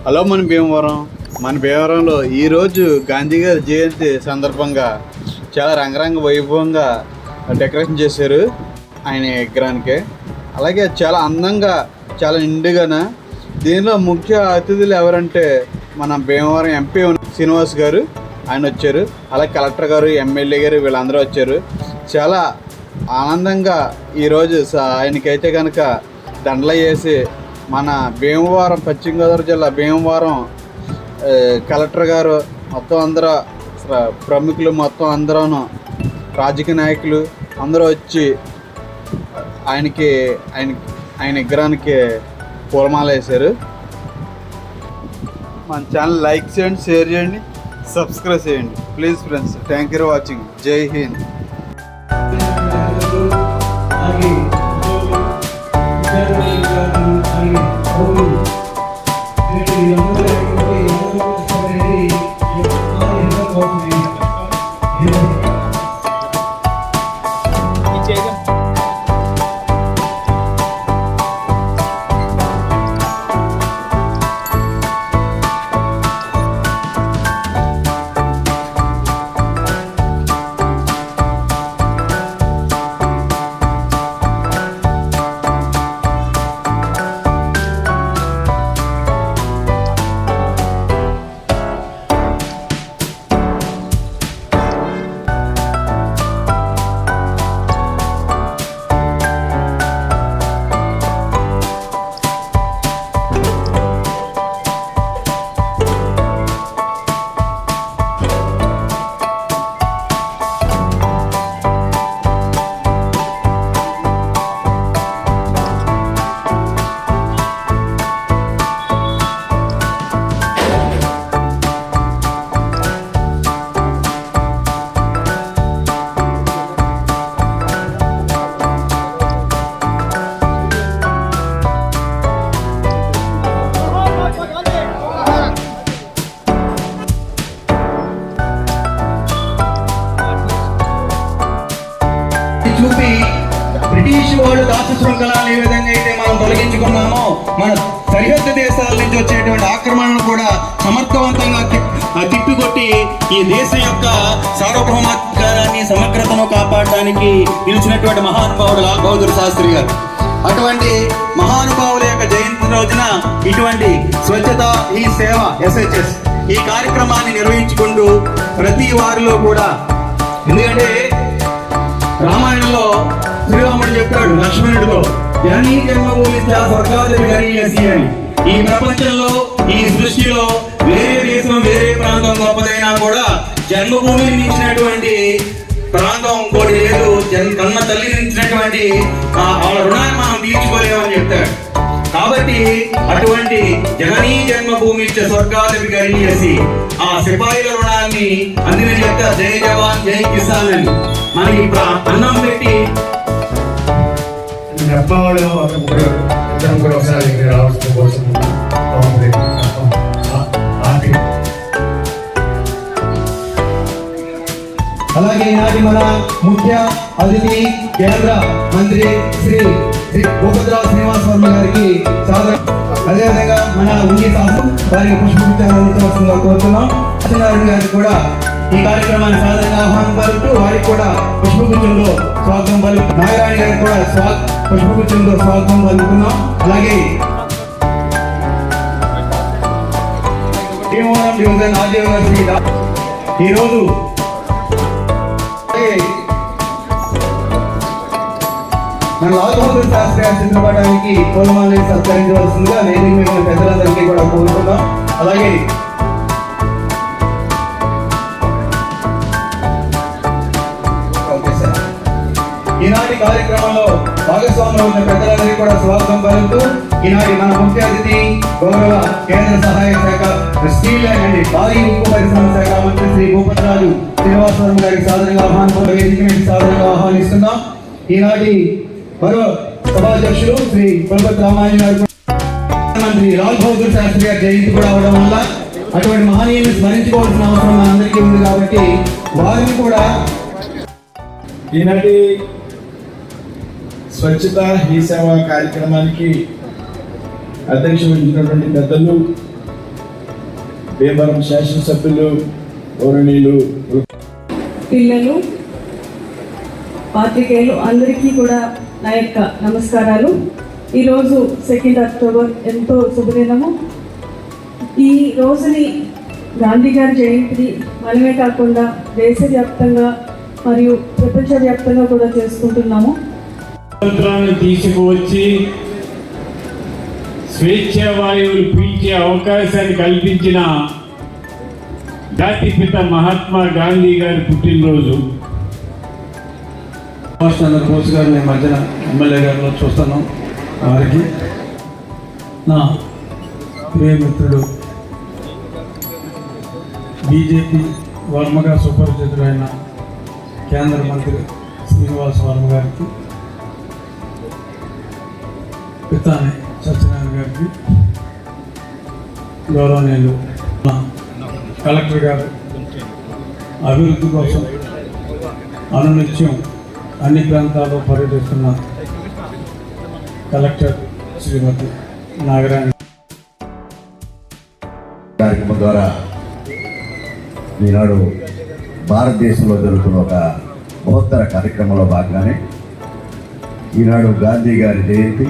Hello మన భీమవరంలో ఈరోజు గాంధీ గారి జయంతి సందర్భంగా చాలా రంగరంగ వైభవంగా డెకరేషన్ చేశారు ఆయన విగ్రహానికి. అలాగే చాలా అందంగా చాలా నిండుగాన. దీనిలో ముఖ్య అతిథులు ఎవరంటే మన భీమవరం ఎంపీ శ్రీనివాస్ గారు ఆయన వచ్చారు. అలాగే కలెక్టర్ గారు, ఎమ్మెల్యే గారు వీళ్ళందరూ వచ్చారు. చాలా ఆనందంగా ఈరోజు ఆయనకైతే కనుక దండలు వేసి మన భీమవరం, పశ్చిమ గోదావరి జిల్లా భీమవరం కలెక్టర్ గారు మొత్తం అందరూ ప్రముఖులు మొత్తం అందరూ రాజకీయ నాయకులు అందరూ వచ్చి ఆయన విగ్రహానికి పూలమాల వేశారు. మన ఛానల్ లైక్ చేయండి, షేర్ చేయండి, సబ్స్క్రైబ్ చేయండి please friends. Thank you for watching. జై హింద్. చూపి బ్రిటిష్ వాళ్ళు దాస శృంఖలాన్ని ఏ విధంగా అయితే మనం తొలగించుకున్నామో, మన సరిహద్దు దేశాల నుంచి వచ్చేటువంటి ఆక్రమణను కూడా సమర్థవంతంగా తిప్పికొట్టి ఈ దేశం యొక్క సార్వభౌమాధికారాన్ని, సమగ్రతను కాపాడడానికి నిలిచినటువంటి మహానుభావుడు లాల్ బహదూర్ శాస్త్రి గారు. అటువంటి మహానుభావుల యొక్క జయంతి రోజున ఇటువంటి స్వచ్ఛత ఈ సేవ SHS ఈ కార్యక్రమాన్ని నిర్వహించుకుంటూ ప్రతి వారిలో కూడా, ఎందుకంటే రామాయణంలో శ్రీరాముడు చెప్పాడు లక్ష్మణుడితో, జననీ జన్మభూమి స్వర్గాధిపతి గరీయసి అని. ఈ ప్రపంచంలో, ఈ సృష్టిలో వేరే దేశం, వేరే ప్రాంతం గొప్పదైనా కూడా జన్మభూమిని ఇచ్చినటువంటి ప్రాంతం ఇంకోటి లేదు. కన్న తల్లిని ఇచ్చినటువంటి వాళ్ళ రుణాన్ని మనం తీర్చుకోలేమని చెప్తాడు. కాబట్టి అటువంటి జననీ జన్మభూమి స్వర్గాధిపతి గరీయసి ఆ సిపాయిల రుణాన్ని అందుకని చెప్తా, జై జవాన్ జై కిసాన్ అని. మనకి అన్నం పెట్టి అబ్బావాళ్ళు ఇద్దరం కూడా ఒకసారి రావాల్సిన కోసం అలాగే ఈనాటి మన ముఖ్య అతిథి కేంద్ర మంత్రి శ్రీ భూపతిరావు శ్రీనివాస్ వర్మ గారికి అదేవిధంగా మన ఉండి శాసనం వారికి పుష్పగుచ్చాన్ని అందించవలసిందిగా కోరుతున్నాం. సత్యనారాయణ గారికి కూడా ఈ కార్యక్రమాన్ని సాధారణంగా ఆహ్వానం పలుకుతూ వారికి కూడా పుష్పగుచ్చంలో స్వాగతం పలుకు, నాగరాయణ గారికి కూడా పుష్పగుచ్చంలో స్వాగతం పలుకుతున్నాం. అలాగే భీమవరం డివిజన్ ఆదివాసీ ఈరోజు మన లాల్ బహదూర్ శాస్త్రి గారి చిత్రపటానికి పూలమాలని సత్కరించవలసిందిగా వేదిక మీద పెద్దలందరికీ కూడా కోరుతున్నాం. అలాగే ఈనాటి కార్యక్రమంలో భాగస్వాములు ఉన్న పెద్దలందరికీ కూడా స్వాగతం పలుకుతూ ఈనాటి మన ముఖ్య అతిథి గౌరవ కేంద్ర సహాయ శాఖ స్టీల్ అండ్ భారీ ఉక్కు పరిశ్రమ శాఖ మంత్రి శ్రీ భూపతిరాజు శ్రీనివాస్ వర్మ గారికి సాధారణంగా ఆహ్వానిస్తున్నాం. ఈనాటి మరో సభాధ్యక్షులు శ్రీ పులపతి రామాయణ గారు, మంత్రి లాల్ బహదూర్ శాస్త్రి గారి జయంతి కూడా అవడం వల్ల అటువంటి మహనీయుని స్మరించుకోవాల్సిన అవసరం మనందరికీ ఉంది. కాబట్టి వారిని కూడా ఈనాటి స్వచ్ఛత హీ సేవ కార్యక్రమానికి అధ్యక్షులు పెద్దలు భీమవరం శాసనసభ్యులు గౌరవనీయులు పిల్లలు, పాత్రికేయులు అందరికీ కూడా నా యొక్క నమస్కారాలు. ఈరోజు 2 అక్టోబర్ ఎంతో శుభదినము. ఈ రోజుని గాంధీ గారి జయంతిని మనమే కాకుండా దేశవ్యాప్తంగా మరియు ప్రపంచవ్యాప్తంగా కూడా చేసుకుంటున్నాము. స్వాతంత్రాన్ని తీసుకువచ్చి స్వేచ్ఛ వాయువులు పీల్చే అవకాశాన్ని కల్పించిన జాతిపిత మహాత్మా గాంధీ గారి పుట్టినరోజు. సుభాష్ చంద్రబోస్ గారిని మధ్యన ఎమ్మెల్యే గారిలో చూస్తున్నాం. వారికి నా ప్రియమిత్రుడు బీజేపీ వర్మగా సుపరిచితుడైన కేంద్ర మంత్రి శ్రీనివాస్ వర్మ గారికి, పితాని సత్యనారాయణ గారికి, గౌరవనీయులు కలెక్టర్ గారు అభివృద్ధి కోసం అనునిత్యం అన్ని ప్రాంతాల్లో పర్యటిస్తున్న కలెక్టర్ శ్రీమతి నాగరాణి కార్యక్రమం ద్వారా ఈనాడు భారతదేశంలో జరుగుతున్న ఒక బృహత్తర కార్యక్రమంలో భాగంగానే ఈనాడు గాంధీ గారి జయంతి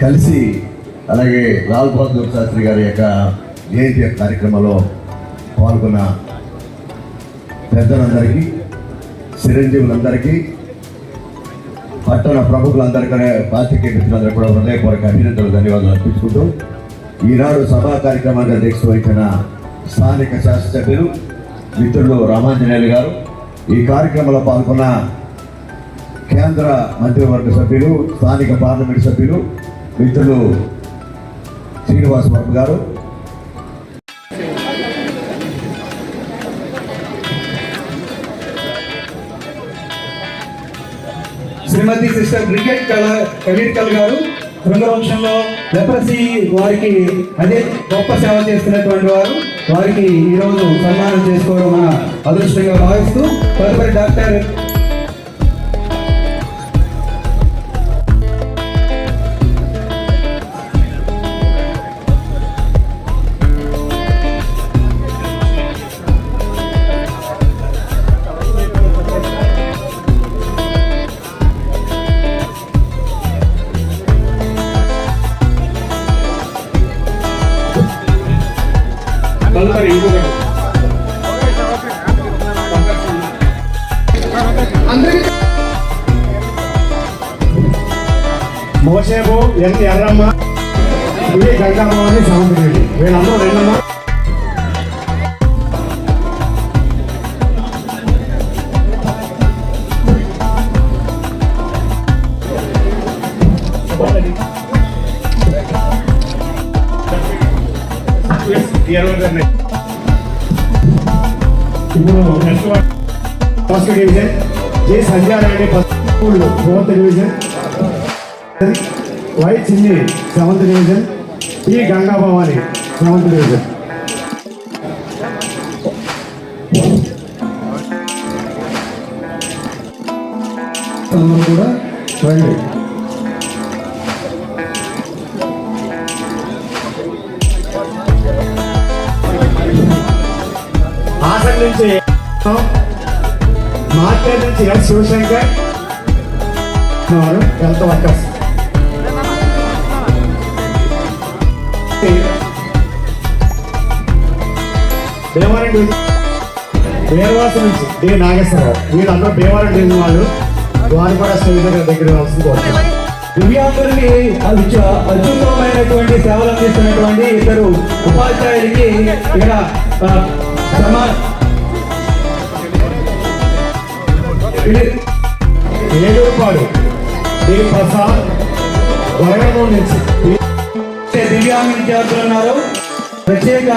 కలిసి అలాగే లాల్ బహదూర్ శాస్త్రి గారి యొక్క జయంతి కార్యక్రమంలో పాల్గొన్న పెద్దలందరికీ, చిరంజీవులందరికీ, పట్టణ ప్రముఖులందరికీ, పాత్రికేయ మిత్రులందరూ కూడా హృదయపూర్వక అభినందనలు, ధన్యవాదాలు అర్పించుకుంటూ ఈనాడు సభా కార్యక్రమాన్ని అధ్యక్షత వహించిన స్థానిక శాసనసభ్యులు మిత్రులు రామాంజనేయులు గారు, ఈ కార్యక్రమంలో పాల్గొన్న కేంద్ర మంత్రివర్గ సభ్యులు, స్థానిక పార్లమెంట్ సభ్యులు మిత్రులు శ్రీనివాస్ వర్మ గారు, శ్రీమతి సిస్టర్ బ్రిగేడ్ కవిడ్కల్ గారు శృంగవంశంలో లెప్రసీ వారికి అదే గొప్ప సేవ చేస్తున్నటువంటి వారికి ఈరోజు సన్మానం చేసుకోవడం మన అదృష్టంగా భావిస్తూ తదుపరి డాక్టర్ మోసేపు ఎర్రమ్మ, ఇవి గంగామావని సముద్రుడి, వీళ్ళందరూ రెండమ్మ. ఇప్పుడు first division J Sandhyarayana school 4th division, Y Chinni 7th division, ఈ గంగా భవాని 7th డివిజన్. అందరూ కూడా రండి. హాసన్ నుంచి మార్కెట్ నుంచి ఎస్ శివశంకర్, హెల్త్ వర్కర్స్. దేవారం నుంచి డి నాగేశ్వరరావు, వీళ్ళందరూ దేవారం డివిజన్ వాళ్ళు, వారు కూడా స్టేజ్ దగ్గర వస్తుంది. దివ్యాంగులకి అత్యుత్తమైనటువంటి సేవలు అందిస్తున్నటువంటి ఇద్దరు ఉపాధ్యాయులకి ఇక్కడ ఏలూరుపాడు డి ప్రసాద్, వరంగల్ నుంచి దివ్యాంగ విద్యార్థులు ఉన్నారు. ప్రత్యేక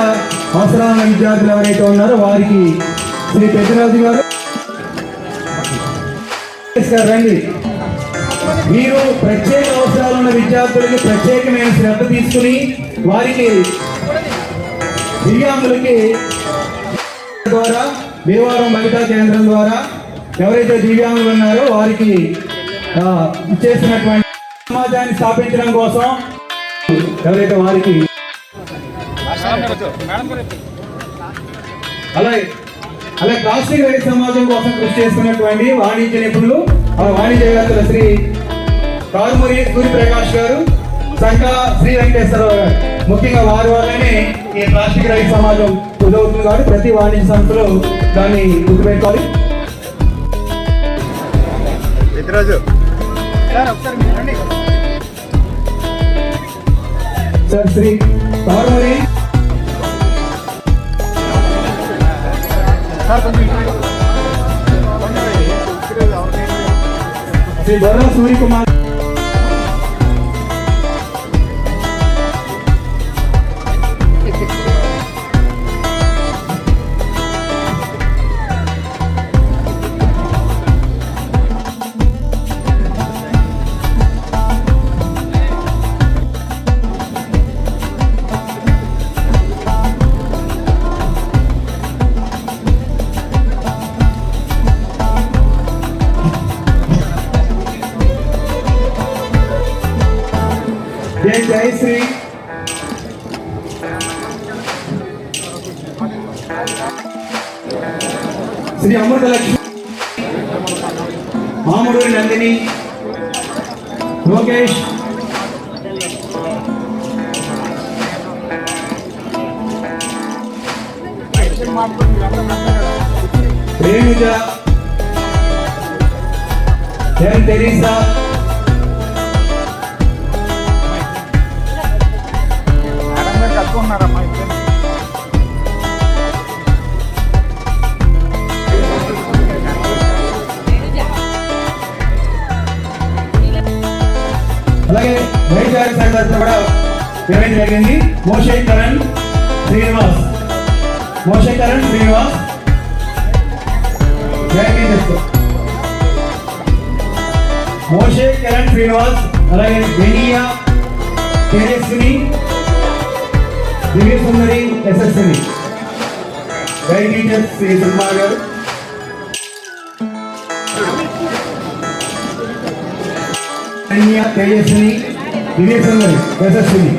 అవసరాల విద్యార్థులు ఎవరైతే ఉన్నారో వారికి శ్రీ పెద్దరాజు గారు రండి. మీరు ప్రత్యేక అవసరాలు ఉన్న విద్యార్థులకి ప్రత్యేకమైన శ్రద్ధ తీసుకుని వారికి దివ్యాంగులకి ద్వారా భీమవరం మహిళా కేంద్రం ద్వారా ఎవరైతే దివ్యాంగులు ఉన్నారో వారికి ఇచ్చేసినటువంటి సమాజాన్ని స్థాపించడం కోసం ఎవరైతే వారికి అలాగే అలాగే ప్లాస్టిక్ రైతు సమాజం కోసం కృషి చేస్తున్నటువంటి వాణిజ్య నిపుణులు వాణిజ్యవేత్తలు శ్రీ కారుమూరి సూర్యప్రకాష్ గారు, సంకా శ్రీ వెంకటేశ్వరరావు గారు. ముఖ్యంగా వారి వల్లనే ఈ ప్లాస్టిక్ రైతు సమాజం కుదవుతుంది కాబట్టి ప్రతి వాణిజ్య సంస్థలు దాన్ని గుర్తుపెట్టుకోవాలి. సార్ శ్రీ కారుమూరి శ్రీ బొర్రా సూర్యకుమార్, జయశ్రీ, శ్రీ అమృతలక్ష్మి, మామూడూరి నందిని, లోకేష్, రేణుజ, తెరీసా, అలాగే వైద్యాల సంఘటన కూడా ఇవ్వడం జరిగింది. మోషే కరణ్ శ్రీనివాస్, మోషే కరణ్ శ్రీనివాస్ మోషే కరణ్ శ్రీనివాస్, అలాగే వెనియా తేజస్విని, దివ్య సుందరి యశస్విని. గైడ్ టీచర్స్ శ్రీ సుమా గారు, తేజస్విని, దివ్య సుందరి యశస్విని.